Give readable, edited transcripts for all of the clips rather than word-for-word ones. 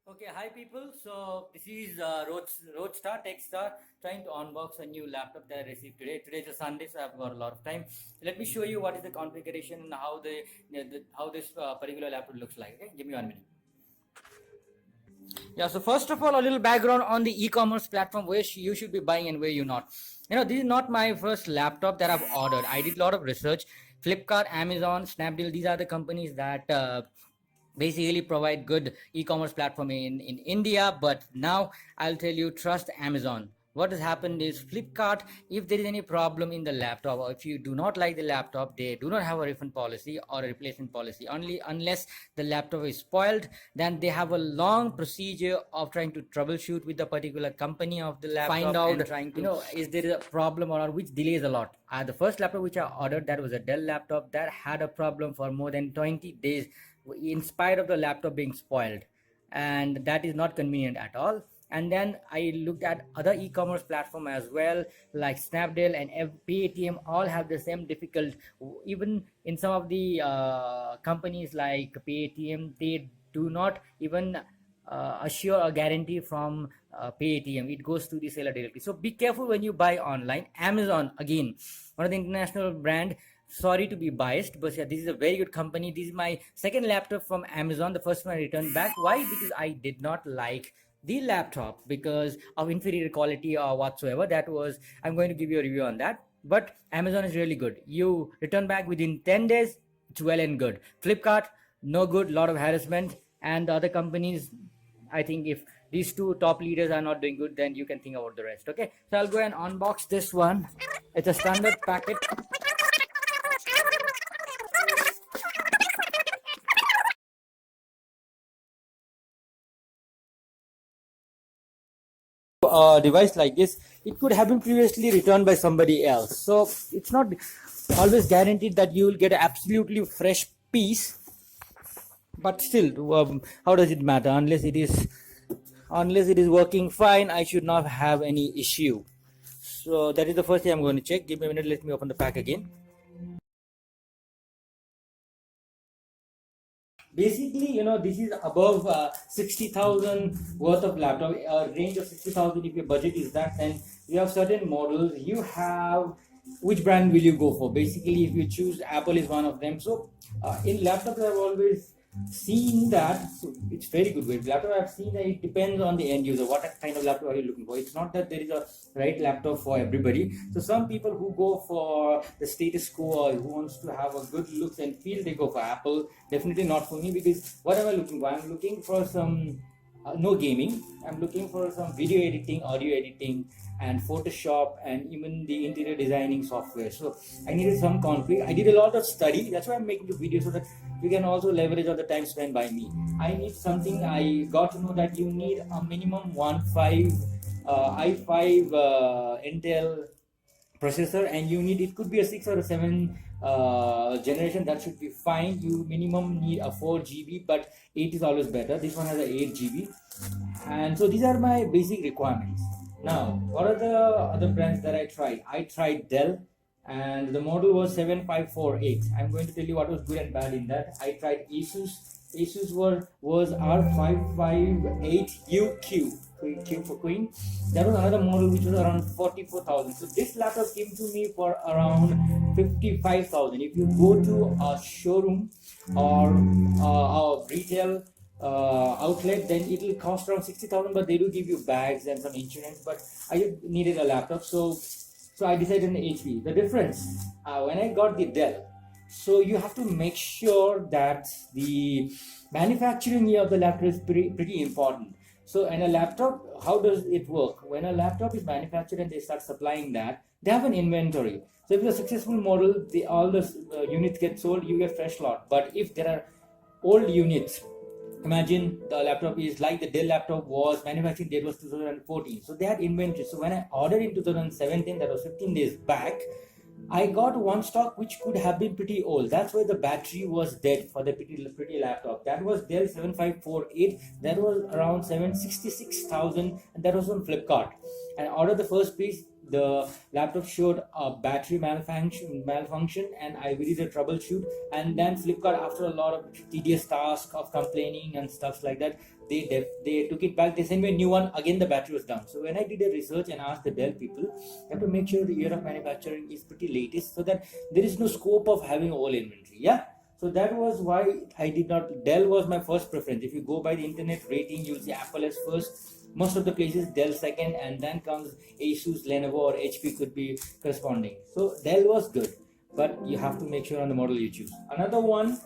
Okay, hi people. So this is Roadstar Techstar trying to unbox a new laptop that I received today. Today is a Sunday, so I've got a lot of time. Let me show you what is the configuration and how how this particular laptop looks like. Okay, give me 1 minute. Yeah. So first of all, a little background on the e-commerce platform where you should be buying and where you're not. This is not my first laptop that I've ordered. I did a lot of research. Flipkart, Amazon, Snapdeal. These are the companies that basically provide good e-commerce platform in India. But now I'll tell you, trust Amazon. What has happened is Flipkart, if there is any problem in the laptop or if you do not like the laptop, they do not have a refund policy or a replacement policy. Only unless the laptop is spoiled, then they have a long procedure of trying to troubleshoot with the particular company of the laptop, find out and trying to is there a problem or not, which delays a lot. The first laptop which I ordered, that was a Dell laptop that had a problem for more than 20 days in spite of the laptop being spoiled, and that is not convenient at all. And then I looked at other e-commerce platform as well, like Snapdeal and Paytm, all have the same difficult. Even in some of the companies like Paytm, they do not even assure a guarantee from Paytm. It goes to the seller directly. So be careful when you buy online. Amazon, again, one of the international brand. Sorry to be biased, but yeah, this is a very good company. This is my second laptop from Amazon. The first one I returned back. Why? Because I did not like the laptop because of inferior quality or whatsoever. That was, I'm going to give you a review on that. But Amazon is really good. You return back within 10 days, it's well and good. Flipkart, no good, lot of harassment. And the other companies, I think if these two top leaders are not doing good, then you can think about the rest. Okay, so I'll go and unbox this one. It's a standard packet. A device like this, it could have been previously returned by somebody else, so it's not always guaranteed that you will get an absolutely fresh piece. But still, how does it matter? Unless it is working fine, I should not have any issue. So that is the first thing I'm going to check. Give me a minute, let me open the pack again. Basically, this is above 60,000 worth of laptop, a range of 60,000. If your budget is that, then you have certain models. You have, which brand will you go for? Basically, if you choose Apple is one of them. So in laptops, I've always seen that, so it's very good with laptop. I've seen that it depends on the end user. What kind of laptop are you looking for? It's not that there is a right laptop for everybody. So some people who go for the status quo or who wants to have a good look and feel, they go for Apple. Definitely not for me, because what am I looking for? I'm looking for some no gaming. I'm looking for some video editing, audio editing, and Photoshop, and even the interior designing software. So I needed some config. I did a lot of study. That's why I'm making the video, so that you can also leverage all the time spent by me. I need something. I got to know that you need a minimum 1.5 i5 Intel processor, and you need, it could be a 6 or a 7 generation, that should be fine. You minimum need a 4 GB, but 8 is always better. This one has a 8 GB, and so these are my basic requirements. Now, what are the other brands that I tried? I tried Dell, and the model was 7548. I'm going to tell you what was good and bad in that. I tried Asus. Asus was R588UQ. Q for Queen. That was another model which was around 44,000. So this laptop came to me for around 55,000. If you go to a showroom or a retail outlet, then it will cost around 60,000. But they do give you bags and some insurance. But I needed a laptop, so I decided on HP. The difference when I got the Dell. So you have to make sure that the manufacturing year of the laptop is pretty important. So in a laptop, how does it work? When a laptop is manufactured and they start supplying that, they have an inventory. So if it's a successful model, all the units get sold, you get fresh lot. But if there are old units, imagine the laptop is like the Dell laptop was, manufacturing date was 2014. So they had inventory. So when I ordered in 2017, that was 15 days back, I got one stock which could have been pretty old. That's why the battery was dead for the pretty laptop. That was Dell 7548. That was around 766,000, and that was on Flipkart. And I ordered the first piece. the laptop showed a battery malfunction, and I really did a troubleshoot. And then Flipkart, after a lot of tedious task of complaining and stuff like that, they took it back. They sent me a new one. Again, the battery was down. So when I did a research and asked the Dell people, you have to make sure the year of manufacturing is pretty latest, so that there is no scope of having all inventory. Yeah. So that was why I did not. Dell was my first preference. If you go by the internet rating, you'll see Apple as first. Most of the places Dell second, and then comes Asus, Lenovo, or HP could be corresponding. So Dell was good, but you have to make sure on the model you choose. Another one,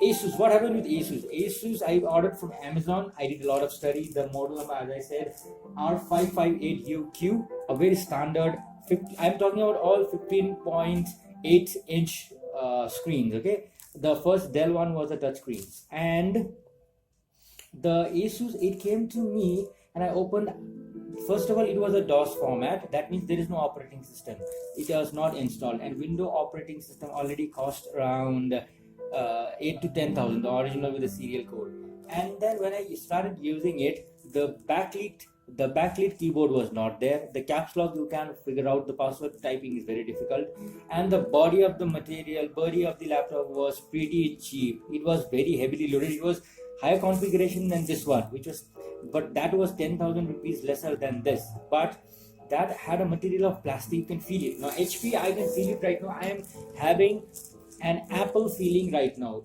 Asus. What happened with Asus? Asus I ordered from Amazon. I did a lot of study. The model number, as I said, R588UQ, a very standard. I'm talking about all 15.8-inch screens. Okay, the first Dell one was a touch screen, and the Asus, it came to me and I opened. First of all, it was a DOS format. That means there is no operating system. It was not installed, and Windows operating system already cost around 8 to 10,000, the original with the serial code. And then when I started using it, the backlit keyboard was not there. The caps lock, you can figure out the password typing is very difficult, and the body of the laptop was pretty cheap. It was very heavily loaded. It was higher configuration than this one, but that was 10,000 rupees lesser than this, but that had a material of plastic. You can feel it. Now HP, I can feel it right now. I am having an Apple feeling right now.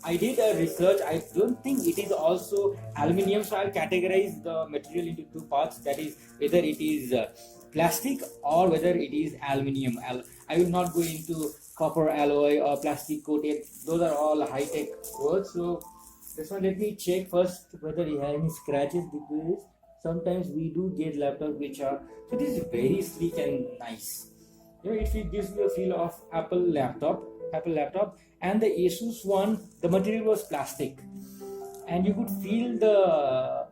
I did a research. I don't think it is also aluminium, so I'll categorize the material into two parts. That is, whether it is plastic or whether it is aluminium. I will not go into copper alloy or plastic coated. Those are all high-tech words. So this one, let me check first whether it has any scratches, because sometimes we do get laptops which are. So this is very sleek and nice. It gives you a feel of Apple laptop. And the Asus one, the material was plastic, and you could feel the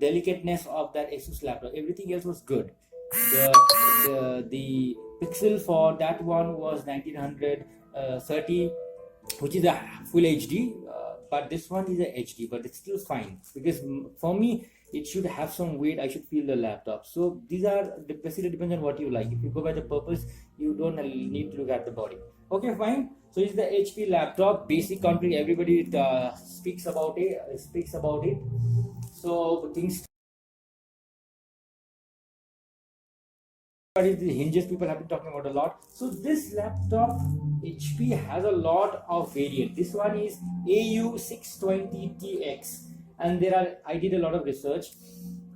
delicateness of that Asus laptop. Everything else was good. The pixel for that one was 1930, which is a full HD, but this one is a HD, but it's still fine, because for me it should have some weight. I should feel the laptop. So these are basically depends on what you like. If you go by the purpose, you don't need to look at the body. Okay, fine. So it's the HP laptop, basic config. Everybody speaks about it. So things. But it's the hinges people have been talking about a lot. So this laptop, HP has a lot of variant. This one is AU620tx, and I did a lot of research.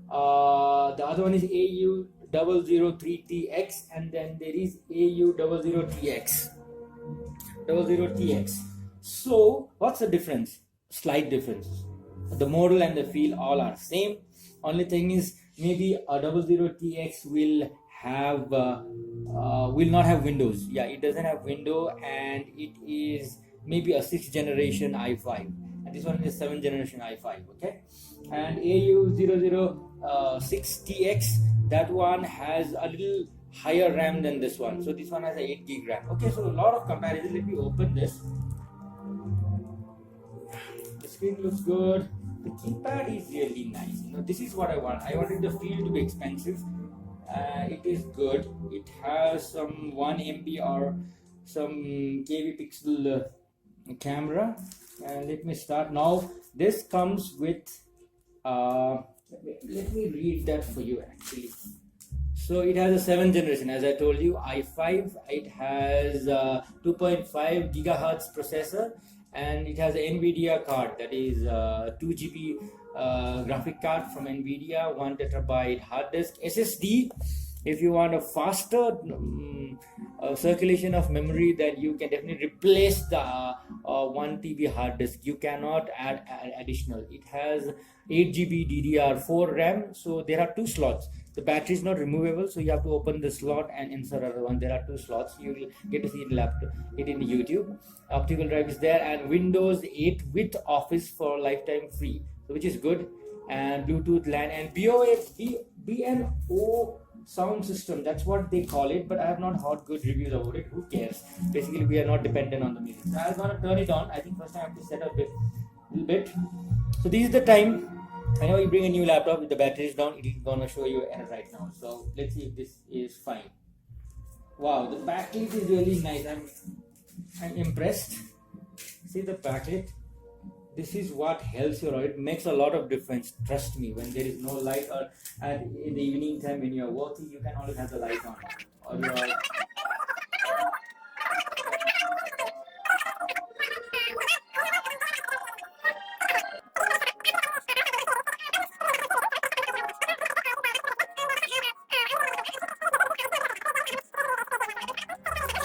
The other one is AU003tx, and then there is AU00tx. So what's the difference? Slight difference. The model and the feel all are same. Only thing is, maybe a 00tx will not have Windows. Yeah, it doesn't have window, and it is maybe a 6th generation i5, and this one is 7th generation i5. Okay, and AU006tx, that one has a little higher RAM than this one. So this one has a 8 gig RAM. Okay, so a lot of comparison. Let me open this. The screen looks good. The keypad is really nice. This is what I want. I wanted the feel to be expensive. It is good. It has some 1 MB or some kV pixel camera. And let me start now. This comes with let me read that for you actually. So it has a 7th generation, as I told you, i5. It has 2.5 gigahertz processor, and it has an Nvidia card, that is 2 GB graphic card from Nvidia, 1 terabyte hard disk, SSD. If you want a faster circulation of memory, then you can definitely replace the 1 TB hard disk. You cannot add additional. It has 8 GB DDR4 RAM, so there are 2 slots. The battery is not removable, so you have to open the slot and insert another one. There are 2 slots. You will get to see it in YouTube. Optical drive is there, and Windows 8 with Office for lifetime free, so which is good. And Bluetooth LAN and BNO sound system, that's what they call it, but I have not heard good reviews about it. Who cares? Basically, we are not dependent on the music. So I'm gonna turn it on. I think first I have to set up a little bit. So this is the time. Whenever you bring a new laptop, if the battery is down, it is gonna show you error right now. So let's see if this is fine. Wow, the backlit is really nice. I'm impressed. See the backlit. This is what helps you. It makes a lot of difference. Trust me. When there is no light, or in the evening time when you are working, you can always have the light on. Or you are.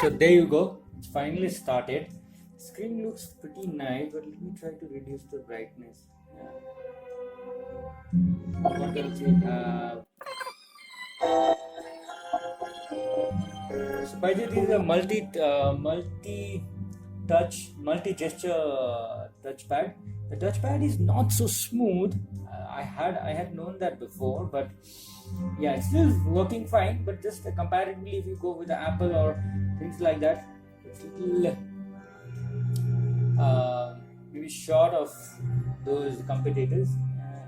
So there you go. It's finally started. Screen looks pretty nice, but let me try to reduce the brightness. Yeah. What else we have? So by the way, this is a multi-gesture touchpad. The touchpad is not so smooth. I had known that before, but yeah, it's still working fine. But just comparatively, if you go with the Apple or things like that, it's little maybe short of those competitors.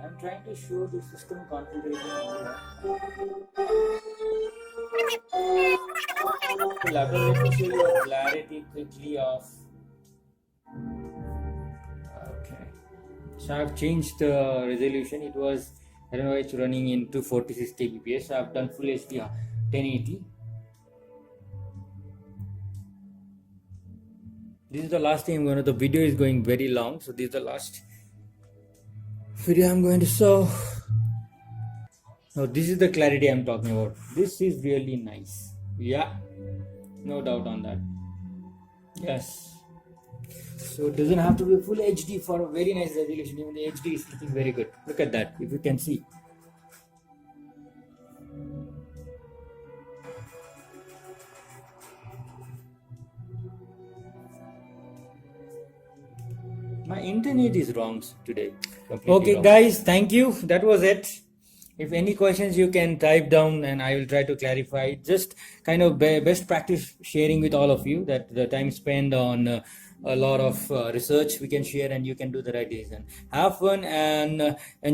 I'm trying to show the system configuration over here. Let me show you a clarity quickly of. Okay, so I've changed the resolution. It was, I don't know, it's running in 246 kbps. So I've done full HD 1080. This is the last thing I'm going to. The video is going very long, so this is the last video I'm going to show. Now this is the clarity I'm talking about. This is really nice. Yeah, no doubt on that. Yes. So it doesn't have to be full HD for a very nice resolution. Even the HD is looking very good. Look at that, if you can see. My internet is wrong today. Okay, wrong. Guys, thank you. That was it. If any questions, you can type down and I will try to clarify. Just kind of best practice sharing with all of you, that the time spent on a lot of research we can share, and you can do the right decision. Have fun and enjoy.